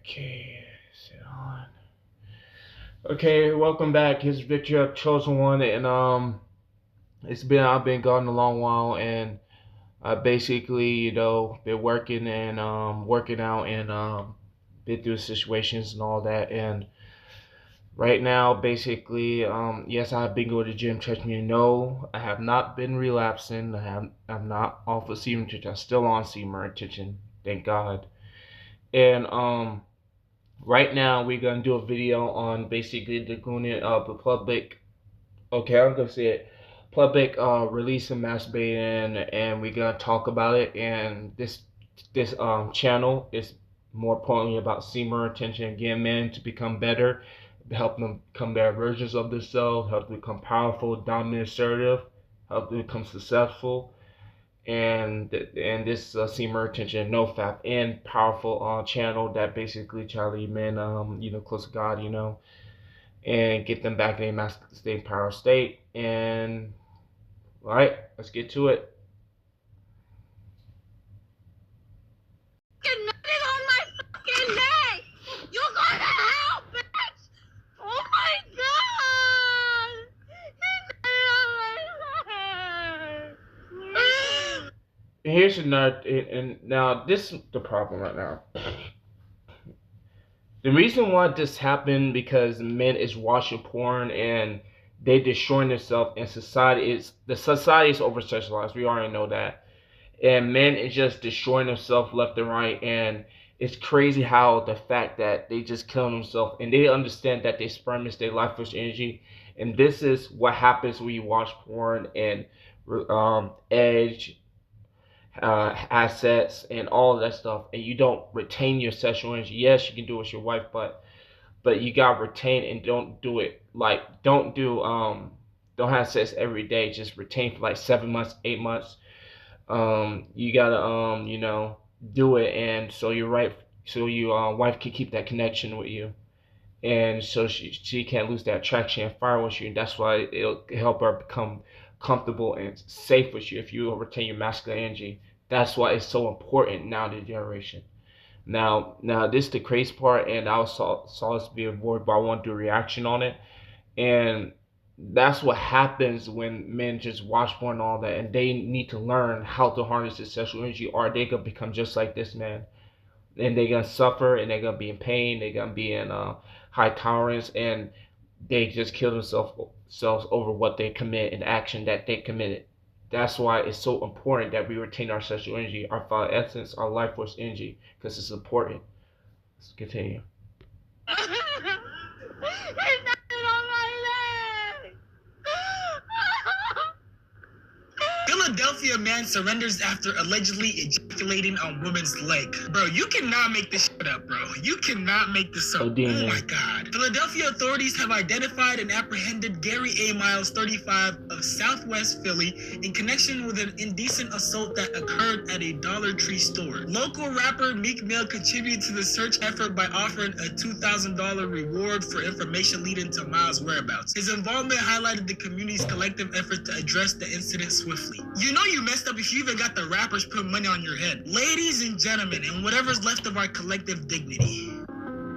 Okay, sit on. Okay, welcome back. It's Victor Chosen One, and I've been gone a long while, and I basically been working and working out and been through situations and all that, and right now basically yes, I've been going to the gym. Trust me, no, I have not been relapsing. I'm not off of semen retention. I'm still on semen retention, thank God, and right now, we're gonna do a video on basically the public. Okay, I'm gonna say it. Public release of masturbating, and we're gonna talk about it. And this channel is more importantly about semen retention, getting men to become better, help them become better versions of themselves, help them become powerful, dominant, assertive, help them become successful, and this semen retention no fap and powerful channel that basically Charlie men close to God, and get them back in a masculine state, power state. And all right, let's get to it. Fucking nutted on my fucking neck! You gonna help, bitch! Oh my god! He nutted on my neck! Here's another, and now this is the problem right now. The reason why this happened because men is watching porn and they destroying themselves, and society is over sexualized. We already know that, and men is just destroying themselves left and right. And it's crazy how the fact that they just kill themselves and they understand that their sperm is their life force energy, and this is what happens when you watch porn and edge assets and all of that stuff, and you don't retain your sexual energy. Yes, you can do it with your wife, but you gotta retain, and don't do it like don't have sex every day. Just retain for like 7 months, 8 months. You gotta do it, and so you're right. So your wife can keep that connection with you, and so she can't lose that attraction and fire with you. And that's why it'll help her become comfortable and safe with you if you retain your masculine energy. That's why it's so important now in the generation. Now this is the crazy part, and I saw this be avoided, but I want to do a reaction on it. And that's what happens when men just watch porn and all that, and they need to learn how to harness their sexual energy, or they gonna become just like this man, and they're gonna suffer, and they're gonna be in pain, they're gonna be in high tolerance, and they just kill themselves over what they commit, an action that they committed. That's why it's so important that we retain our sexual energy, our vital essence, our life force energy, because it's important. Let's continue. He nutted on my leg! Philadelphia man surrenders after allegedly ejaculating on woman's leg. Bro, you cannot make this shit up, bro. You cannot make this up. Oh my god. Philadelphia authorities have identified and apprehended Gary A. Miles, 35, of Southwest Philly in connection with an indecent assault that occurred at a Dollar Tree store. Local rapper Meek Mill contributed to the search effort by offering a $2,000 reward for information leading to Miles' whereabouts. His involvement highlighted the community's collective effort to address the incident swiftly. You know you messed up if you even got the rappers putting money on your head. Ladies and gentlemen, and whatever's left of our collective dignity,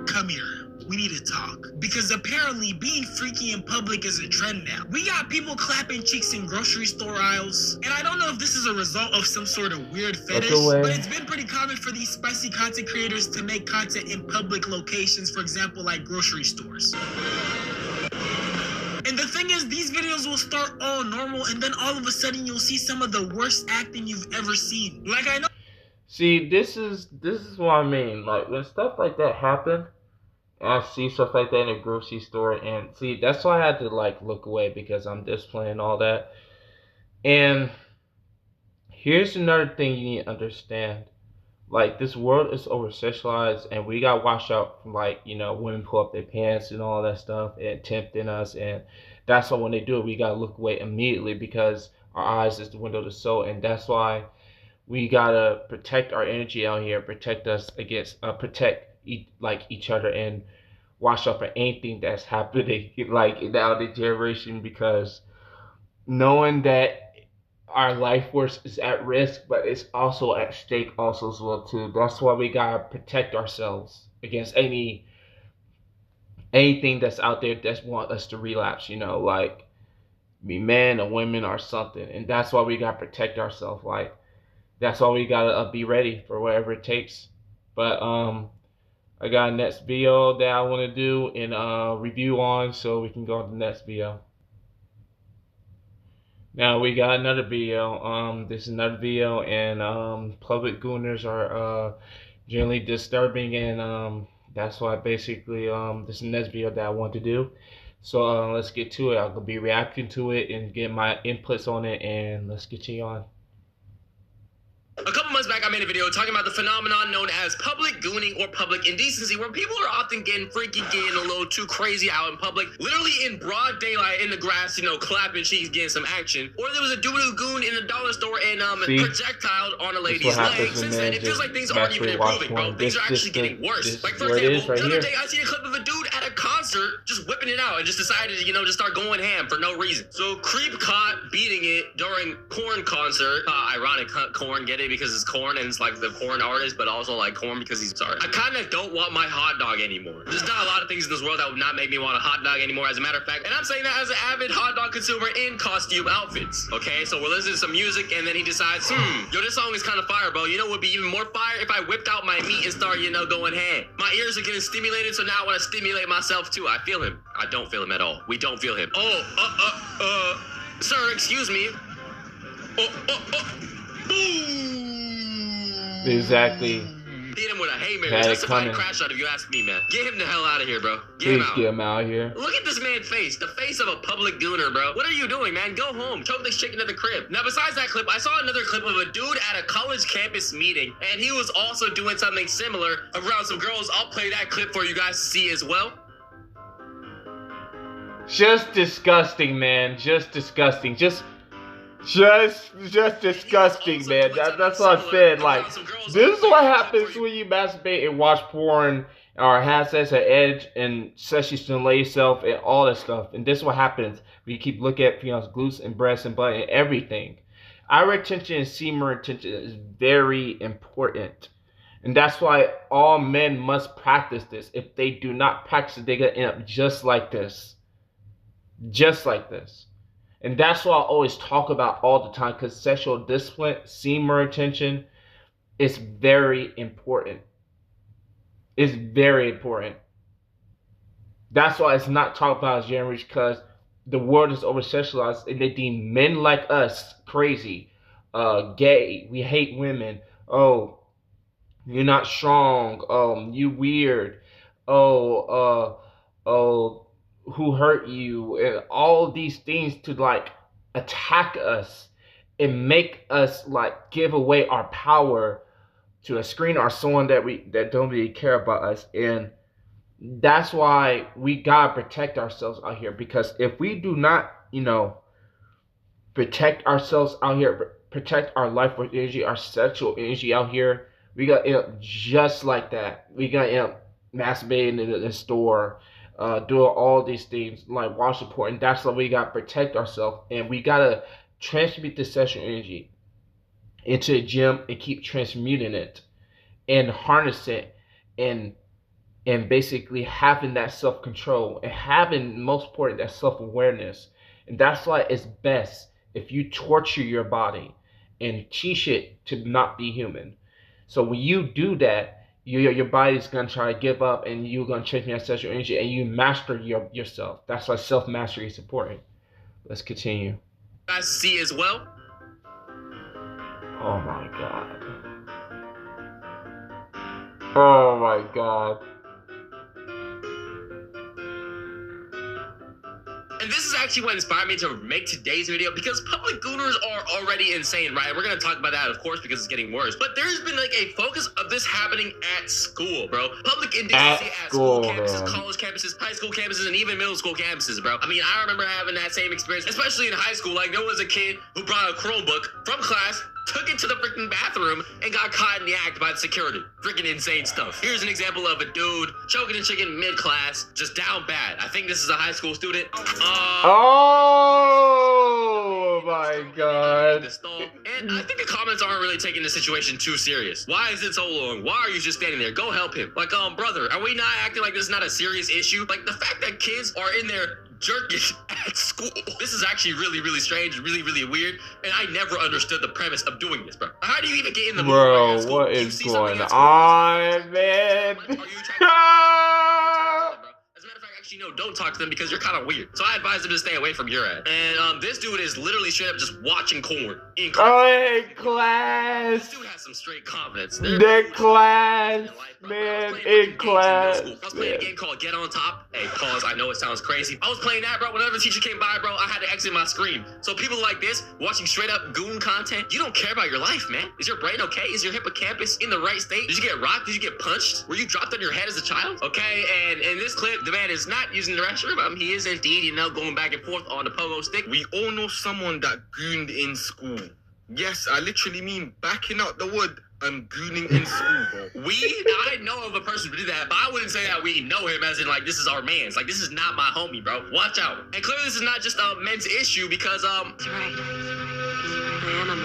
come here. We need to talk. Because apparently being freaky in public is a trend now. We got people clapping cheeks in grocery store aisles. And I don't know if this is a result of some sort of weird fetish, but it's been pretty common for these spicy content creators to make content in public locations, for example, like grocery stores. And the thing is, these videos will start all normal, and then all of a sudden you'll see some of the worst acting you've ever seen. Like, I know. See, this is what I mean. Like, when stuff like that happen, and I see stuff like that in a grocery store, and see, that's why I had to like look away, because I'm displaying all that. And here's another thing you need to understand. Like, this world is over sexualized, and we got to watch out from, like, women pull up their pants and all that stuff and tempting us. And that's why when they do it, we got to look away immediately, because our eyes is the window to the soul. And that's why we got to protect our energy out here, protect us against, each other, and watch out for anything that's happening, like, now the generation, because knowing that our life force is at risk, but it's also at stake also as well too. That's why we gotta protect ourselves against anything that's out there that want us to relapse. You know, like be men or women or something, and that's why we gotta protect ourselves. Like that's why we gotta be ready for whatever it takes. But I got a next video that I want to do and review on, so we can go to the next video. Now we got another video. This is another video, and public gooners are generally disturbing, and that's why basically this is the next video that I want to do. So let's get to it. I'll be reacting to it and get my inputs on it, and let's continue on. A couple months back, I made a video talking about the phenomenon known as public gooning or public indecency, where people are often getting freaky, getting a little too crazy out in public, literally in broad daylight in the grass, you know, clapping cheeks, getting some action. Or there was a doo-doo goon in a dollar store and projectiled on a lady's leg. Since then, it feels like things aren't even improving, bro. Things are actually getting worse. Like, for example, the other day, I seen a clip of a dude at a concert just whipping it out and just decided to, you know, just start going ham for no reason. So, creep caught beating it during Korn concert. Ironic, Korn, get it? Because it's Korn and it's like the Korn artist, but also like Korn because he's sorry. I kind of don't want my hot dog anymore. There's not a lot of things in this world that would not make me want a hot dog anymore, as a matter of fact. And I'm saying that as an avid hot dog consumer in costume outfits. Okay, so we're listening to some music and then he decides, yo, this song is kind of fire, bro. You know what would be even more fire if I whipped out my meat and started, you know, going ham. My ears are getting stimulated, so now I want to stimulate myself too. I feel him. I don't feel him at all. We don't feel him. Sir, excuse me. Boom. Exactly. Hit him with a haymaker. Justified crash shot if you ask me, man. Get him the hell out of here, bro. Please get him out of here. Look at this man's face. The face of a public gooner, bro. What are you doing, man? Go home. Choke this chicken at the crib. Now, besides that clip, I saw another clip of a dude at a college campus meeting, and he was also doing something similar around some girls. I'll play that clip for you guys to see as well. Just disgusting, man. Just disgusting. Just disgusting, man. That's what I said. Like, this is what happens when you masturbate and watch porn or have sex at edge and sexually stimulate yourself and all that stuff. And this is what happens when you keep looking at females' glutes and breasts and butt and everything. Eye retention and semen retention is very important. And that's why all men must practice this. If they do not practice it, they're going to end up just like this. Just like this. And that's what I always talk about all the time, because sexual discipline, semen retention is very important. It's very important. That's why it's not talked about as generally, because the world is over sexualized and they deem men like us crazy, gay, we hate women, oh, you're not strong, you weird, who hurt you, and all these things to like attack us and make us like give away our power to a screen or someone that don't really care about us. And that's why we gotta protect ourselves out here, because if we do not, you know, protect ourselves out here, protect our life force energy, our sexual energy out here, we got end up just like that. We got end up masturbating in the store, doing all these things like watch support, and that's why we gotta protect ourselves, and we gotta transmute the sexual energy into the gym and keep transmuting it and harness it, and basically having that self-control and having, most important, that self-awareness. And that's why it's best if you torture your body and teach it to not be human. So when you do that, your body's gonna try to give up, and you're gonna change that sexual energy, and you master yourself. That's why self-mastery is important. Let's continue. I see as well. Oh my god. Oh my god. And this is actually what inspired me to make today's video, because public gooners are already insane, right? We're going to talk about that, of course, because it's getting worse. But there's been like a focus of this happening at school, bro. Public indecency at school campuses, college campuses, high school campuses, and even middle school campuses, bro. I mean, I remember having that same experience, especially in high school. Like, there was a kid who brought a Chromebook from class, took it to the freaking bathroom, and got caught in the act by the security. Freaking insane stuff. Here's an example of a dude choking a chicken mid-class, just down bad. I think this is a high school student. Oh my god. And I think the comments aren't really taking the situation too serious. Why is it so long? Why are you just standing there? Go help him. Like, brother, are we not acting like this is not a serious issue? Like, the fact that kids are in there jerking at school. This is actually really, really strange, really, really weird. And I never understood the premise of doing this, bro. How do you even get in the mood? Bro, what is going on, man? As a matter of fact, actually, no, don't talk to them because you're kind of weird. So I advise them to stay away from your ass. And this dude is literally straight up just watching corn in class. Oh, hey, class. This dude has some straight confidence. The class, man, in class. I was playing a game called Get On Top. Hey, pause, I know it sounds crazy. I was playing that, bro. Whenever the teacher came by, bro, I had to exit my screen. So people like this, watching straight up goon content, you don't care about your life, man. Is your brain okay? Is your hippocampus in the right state? Did you get rocked? Did you get punched? Were you dropped on your head as a child? Okay, and in this clip, the man is not using the restroom. He is indeed, going back and forth on the pogo stick. We all know someone that gooned in school. Yes, I literally mean backing out the wood and gooning in school, bro. I know of a person who did that, but I wouldn't say that we know him as in, like, this is our man's. Like, this is not my homie, bro. Watch out. And clearly this is not just a men's issue because, That's right.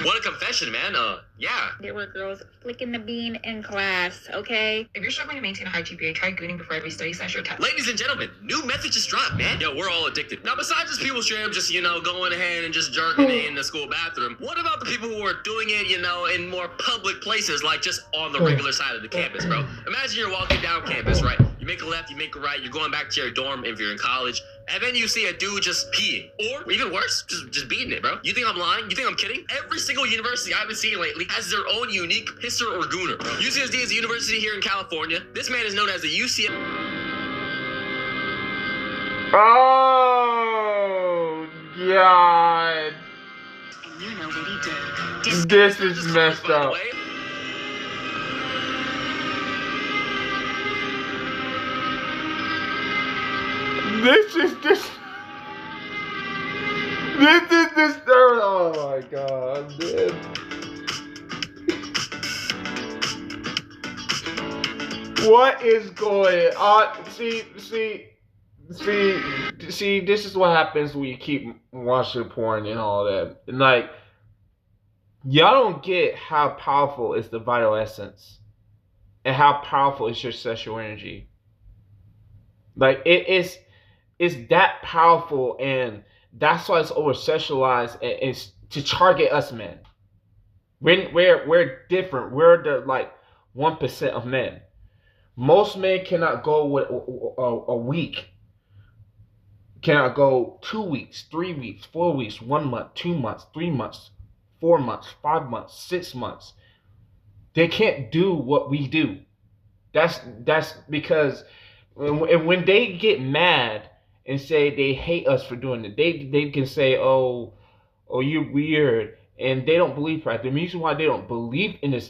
what a confession, man. Yeah. There were girls flicking the bean in class, okay? If you're struggling to maintain a high GPA, try gooning before every study session or test. Ladies and gentlemen, new method just dropped, man. Yo, we're all addicted. Now, besides just people straight up just, going ahead and just jerking in the school bathroom, what about the people who are doing it, in more public places, like just on the regular side of the campus, bro? Imagine you're walking down campus, right? You make a left, you make a right, you're going back to your dorm if you're in college, and then you see a dude just peeing. Or, even worse, just beating it, bro. You think I'm lying? You think I'm kidding? Every single university I've been seeing lately has their own unique pisser or gooner. UCSD is a university here in California. This man is known as the UCSD. Oh, God. And you know what he did. This is messed up. This is disturbing. Oh my god, man. What is going on? See, this is what happens when you keep watching porn and all that. And like, y'all don't get how powerful is the vital essence and how powerful is your sexual energy. Like, it's that powerful, and that's why it's over sexualized, and it's to target us men. We're different. We're the 1% of men. Most men cannot go with a week. Cannot go 2 weeks, 3 weeks, 4 weeks, 1 month, 2 months, 3 months, 4 months, 5 months, 6 months. They can't do what we do. That's because when they get mad and say they hate us for doing it, they can say, oh, you're weird, and they don't believe right. The reason why they don't believe in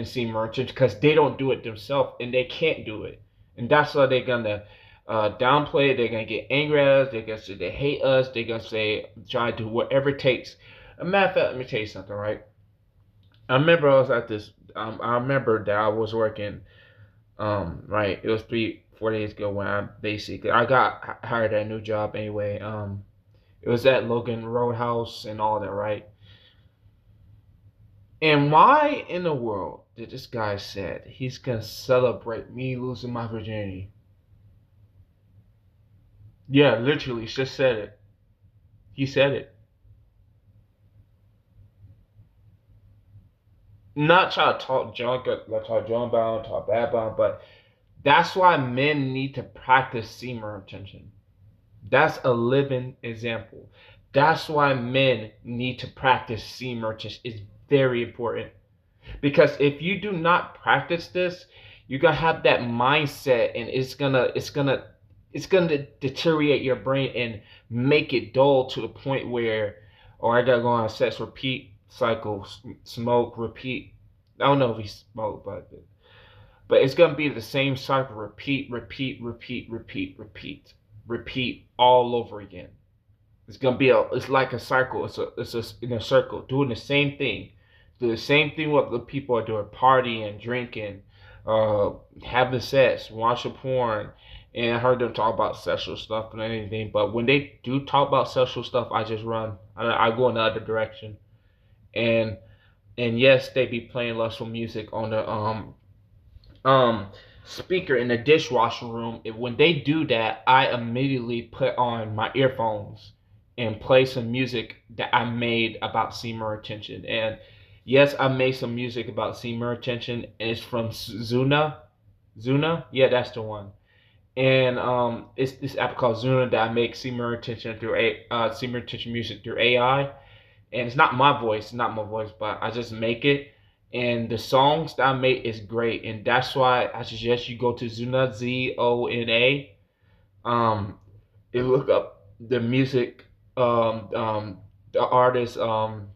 semen retention because they don't do it themselves and they can't do it, and that's why they're gonna downplay it. They're gonna get angry at us. They're gonna say they hate us. They're gonna say try to do whatever it takes. As a matter of fact, let me tell you something, right? I remember I was at this. I remember that I was working. Right, it was 3-4 days ago when I got hired at a new job anyway. It was at Logan Roadhouse and all that, right? And why in the world did this guy said he's gonna celebrate me losing my virginity? Yeah, literally, just said it. He said it. Not try to talk junk, talk junk about him, talk bad about him, but that's why men need to practice semen retention. That's a living example. That's why men need to practice semen retention. It's very important. Because if you do not practice this, you're gonna have that mindset, and it's gonna deteriorate your brain and make it dull to the point where, I gotta go on a sex repeat cycle, smoke, repeat. I don't know if he smoked, but it's gonna be the same cycle, repeat all over again. It's gonna be it's like a cycle. It's in a circle, doing the same thing. Do the same thing what the people are doing, partying, drinking, having sex, watching porn, and I heard them talk about sexual stuff and anything. But when they do talk about sexual stuff, I just run. I go in the other direction. And yes, they be playing lustful music on the um speaker in the dishwasher room. When they do that, I immediately put on my earphones and play some music that I made about semen retention. And yes, I made some music about semen retention, and it's from Zuna. Zuna, yeah, that's the one. And it's this app called Zuna that I make semen retention through semen retention music through AI. And it's not my voice, but I just make it. And the songs that I make is great, and that's why I suggest you go to Zuna, Zona. And look up the music, the artist,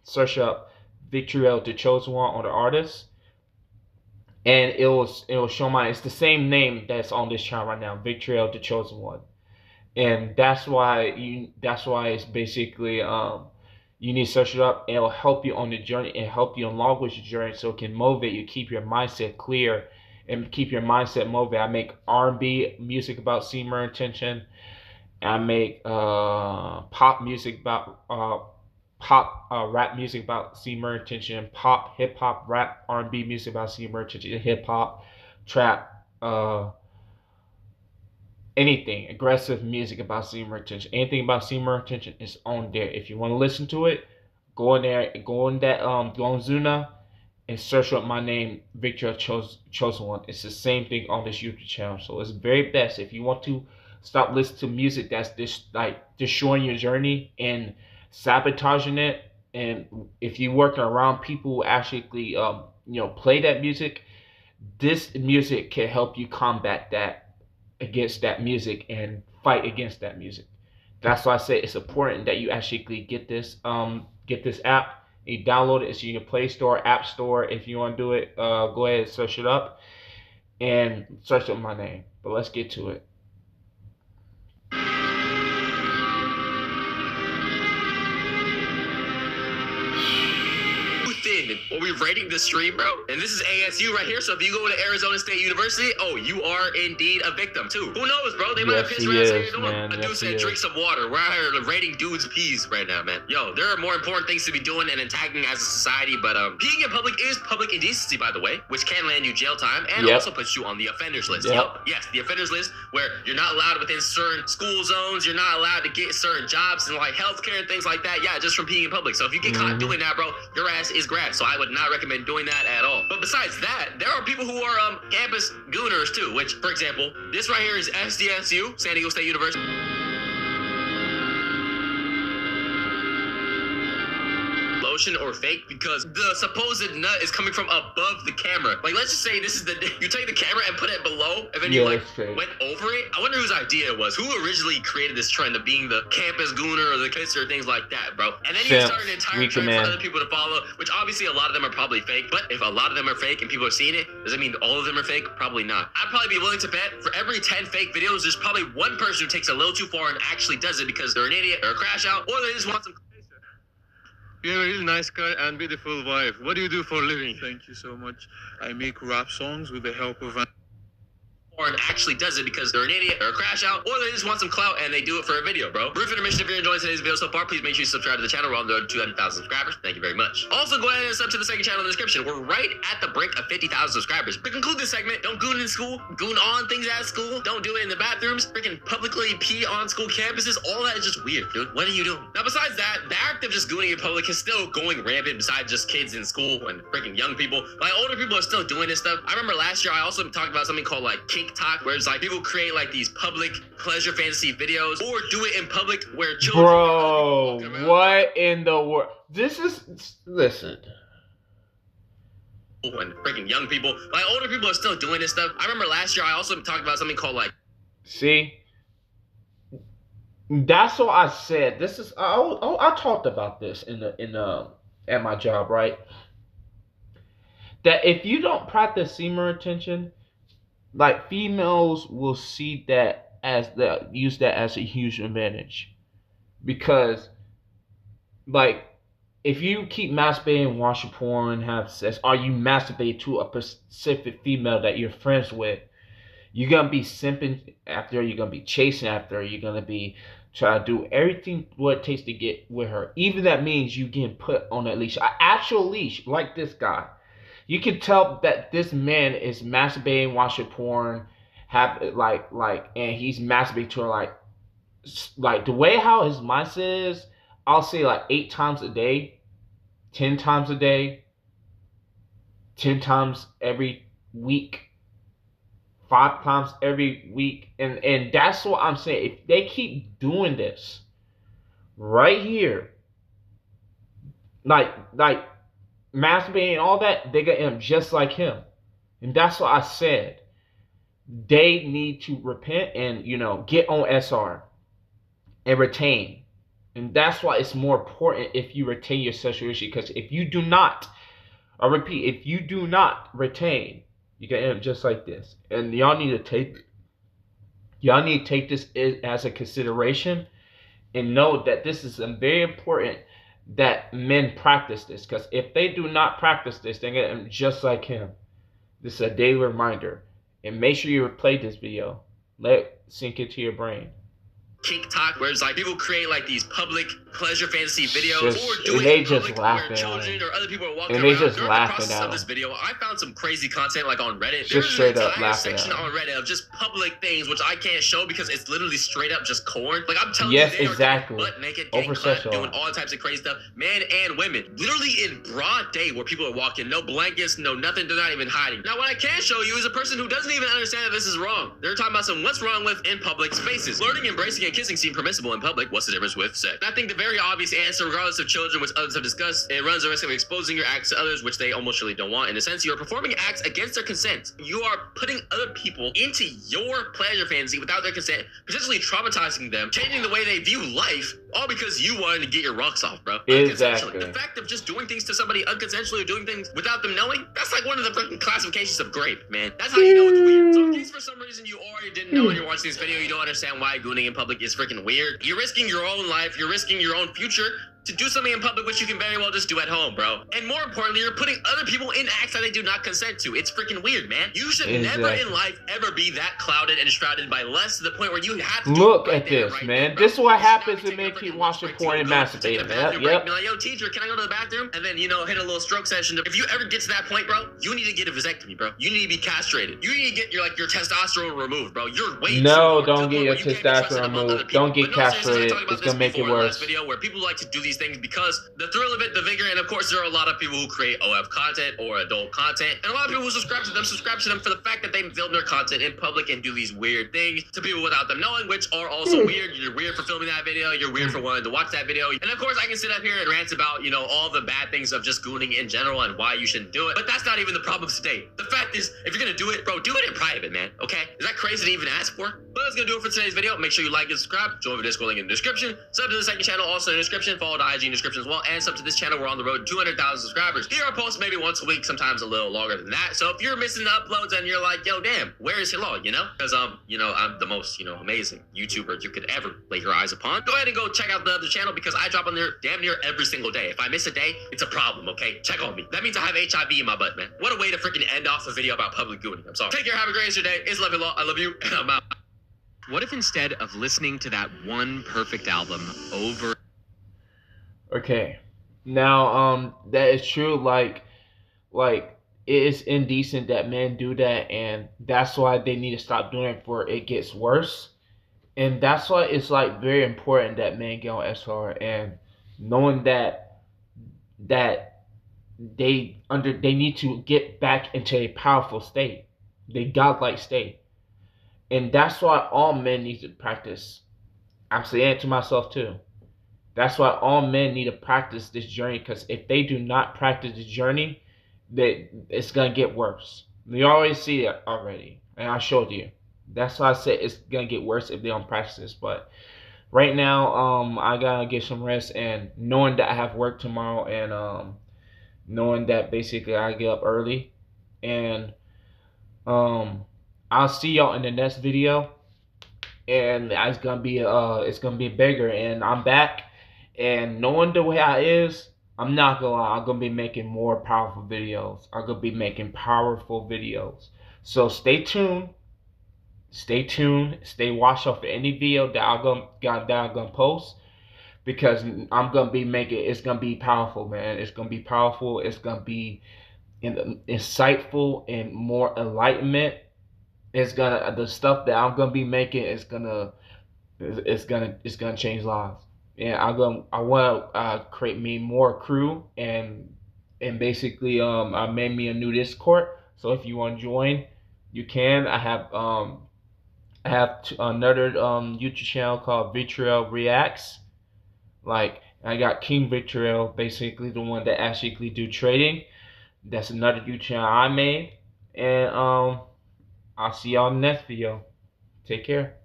search up Victoriel the Chosen One on the artist, and it will show my. It's the same name that's on this channel right now, Victoriel the Chosen One, and That's why it's basically you need to search it up. It'll help you on the journey and help you along with your journey, so it can motivate you, keep your mindset clear, and keep your mindset motivated. I make R&B music about semen retention. I make pop music about rap music about semen retention, pop, hip hop, rap, R&B music about semen retention, hip hop, trap, anything, aggressive music about semen retention. Anything about semen retention is on there. If you want to listen to it, go in there, go on Zuna and search up my name, Victor Chosen One. It's the same thing on this YouTube channel. So it's very best if you want to stop listening to music that's destroying your journey and sabotaging it. And if you're working around people who actually play that music, this music can help you combat that, against that music, and fight against that music. That's why I say it's important that you actually get this app. You download it. It's in your Play Store, App Store. If you want to do it, go ahead and search it up and search up my name. But let's get to it. Are we rating the stream, bro? And this is ASU right here. So if you go to Arizona State University, oh, you are indeed a victim too. Who knows, bro? They might have pissed around saying, you know what? A dude said, drink some water. We're out here rating dudes' peas right now, man. Yo, there are more important things to be doing and attacking as a society. But peeing in public is public indecency, by the way, which can land you jail time and also puts you on the offenders list. Yes, the offenders list, where you're not allowed within certain school zones. You're not allowed to get certain jobs and like healthcare and things like that. Yeah, just from peeing in public. So if you get caught doing that, bro, your ass is grass. So I would not recommend doing that at all. But besides that, there are people who are campus gooners too, which, for example, this right here is SDSU, San Diego State University. Or fake, because the supposed nut is coming from above the camera. Like, let's just say this is you take the camera and put it below, and then you went over it. I wonder whose idea it was. Who originally created this trend of being the campus gooner or the kisser, things like that, bro? And then you start an entire trend for other people to follow, which obviously a lot of them are probably fake. But if a lot of them are fake and people are seeing it, does it mean all of them are fake? Probably not. I'd probably be willing to bet for every 10 fake videos, there's probably one person who takes it a little too far and actually does it because they're an idiot or a crash out, or they just want some. You have a really nice car and beautiful wife. What do you do for a living? Thank you so much. I make rap songs with the help of or actually does it because they're an idiot or a crash out, or they just want some clout and they do it for a video, bro. Brief intermission. If you're enjoying today's video so far, please make sure you subscribe to the channel. We're on the road to 200,000 subscribers. Thank you very much. Also, go ahead and sub to the second channel in the description. We're right at the brink of 50,000 subscribers. To conclude this segment, don't goon in school, goon on things at school, don't do it in the bathrooms, freaking publicly pee on school campuses. All that is just weird, dude. What are you doing? Now, besides that, the act of just gooning in public is still going rampant besides just kids in school and freaking young people. Like, older people are still doing this stuff. I remember last year, I also talked about something called like kink talk, where it's like people create like these public pleasure fantasy videos or do it in public where children. Bro, what in the world? This is, listen. And freaking young people, like older people are still doing this stuff. I remember last year I also talked about something called like. See, that's what I said. This is I talked about this at my job, right? That if you don't practice semen retention, like females will see that use that as a huge advantage, because like if you keep masturbating, watching porn, have sex, or you masturbate to a specific female that you're friends with, You're gonna be simping after her. You're gonna be chasing after her. You're gonna be trying to do everything what it takes to get with her. Even that means you getting put on a leash, an actual leash, like this guy. You can tell that this man is masturbating, watching porn, and he's masturbating to her like the way how his mindset is. I'll say like 8 times a day, 10 times a day, 10 times every week. 5 times every week, and that's what I'm saying. If they keep doing this right here, like masturbating and all that, they gonna end just like him. And that's what I said. They need to repent and get on SR and retain. And that's why it's more important if you retain your sexual issue. Because if you do not, I repeat, if you do not retain, you can end up just like this. And y'all need to take this as a consideration and know that this is very important that men practice this. Because if they do not practice this, they're going to end up just like him. This is a daily reminder. And make sure you replay this video. Let it sink into your brain. TikTok, where it's like people create like these public pleasure fantasy videos, or and they just laughing children or other people are walking and they around. just During laughing the process at of this video, I found some crazy content like on Reddit. Just straight up laughing laughing section at on Reddit of just public things which I can't show because it's literally straight up just corn. Like I'm telling yes, you, they exactly. are butt naked, getting clapped, doing all types of crazy stuff, men and women, literally in broad day where people are walking, no blankets, no nothing, they're not even hiding. Now, what I can show you is a person who doesn't even understand that this is wrong. They're talking about what's wrong with in public spaces. Flirting, embracing, and kissing seem permissible in public. What's the difference with sex? I think the very obvious answer, regardless of children, which others have discussed, it runs the risk of exposing your acts to others, which they almost really don't want. In a sense, you are performing acts against their consent. You are putting other people into your pleasure fantasy without their consent, potentially traumatizing them, changing the way they view life, all because you wanted to get your rocks off, bro. Exactly. The fact of just doing things to somebody unconsensually or doing things without them knowing, that's like one of the freaking classifications of grape, man. That's how you know it's weird. So in case for some reason you already didn't know and you're watching this video, you don't understand why gooning in public is freaking weird. You're risking your own life, you're risking your own future to do something in public which you can very well just do at home, bro. And more importantly, you're putting other people in acts that they do not consent to. It's freaking weird, man. You should never in life ever be that clouded and shrouded by lust to the point where you have to look at this, man. This is what happens when men keep watching porn and masturbating. Yep. Like, yo, teacher, can I go to the bathroom? And then, hit a little stroke session. If you ever get to that point, bro, you need to get a vasectomy, bro. You need to be castrated. You need to get your testosterone removed, bro. You're way don't get your testosterone removed. Don't get castrated. It's gonna make it worse. Video where people like to do these things because the thrill of it, the vigor, and of course there are a lot of people who create OF content or adult content, and a lot of people who subscribe to them for the fact that they film their content in public and do these weird things to people without them knowing, which are also weird. You're weird for filming that video. You're weird for wanting to watch that video. And of course I can sit up here and rant about, all the bad things of just gooning in general and why you shouldn't do it. But that's not even the problem today. The fact is, if you're gonna do it, bro, do it in private, man. Okay? Is that crazy to even ask for? But that's gonna do it for today's video. Make sure you like and subscribe. Join the Discord link in the description. Sub to the second channel, also in the description. Follow the IG in the description as well. And sub to this channel. We're on the road to 200,000 subscribers. Here I post maybe once a week, sometimes a little longer than that. So if you're missing the uploads and you're like, yo, damn, where is Hilal? Because I'm the most, amazing YouTuber you could ever lay your eyes upon. Go ahead and go check out the other channel because I drop on there damn near every single day. If I miss a day, it's a problem, okay? Check on me. That means I have HIV in my butt, man. What a way to freaking end off a video about public gooning. I'm sorry. Take care, have a great rest of your day. It's love you, I love you, and I'm out. What if instead of listening to that one perfect album over... Okay. Now, that is true, like, it is indecent that men do that, and that's why they need to stop doing it before it gets worse. And that's why it's, like, very important that men get on SR, and knowing that they need to get back into a powerful state, the godlike state. And that's why all men need to practice. I'm saying it to myself too. That's why all men need to practice this journey, because if they do not practice this journey, it's going to get worse. You already see it already, and I showed you. That's why I said it's going to get worse if they don't practice this. But right now, I got to get some rest, and knowing that I have work tomorrow, and knowing that basically I get up early, and I'll see y'all in the next video, and it's gonna be bigger, and I'm back, and knowing the way I is, I'm not gonna lie, I'm gonna be making more powerful videos. I'm gonna be making powerful videos. So stay tuned, stay tuned, stay watch out for any video that I'm gonna post, because I'm gonna be making, it's gonna be powerful, man. It's gonna be powerful. It's gonna be insightful and more enlightenment. It's gonna, the stuff that I'm gonna be making is gonna, it's gonna change lives. And I want to create me more crew, and basically I made me a new Discord. So if you want to join, you can. I have another YouTube channel called Vitriel Reacts. Like, I got King Vitriel, basically the one that actually do trading. That's another YouTube channel I made. And I'll see y'all in the next video. Take care.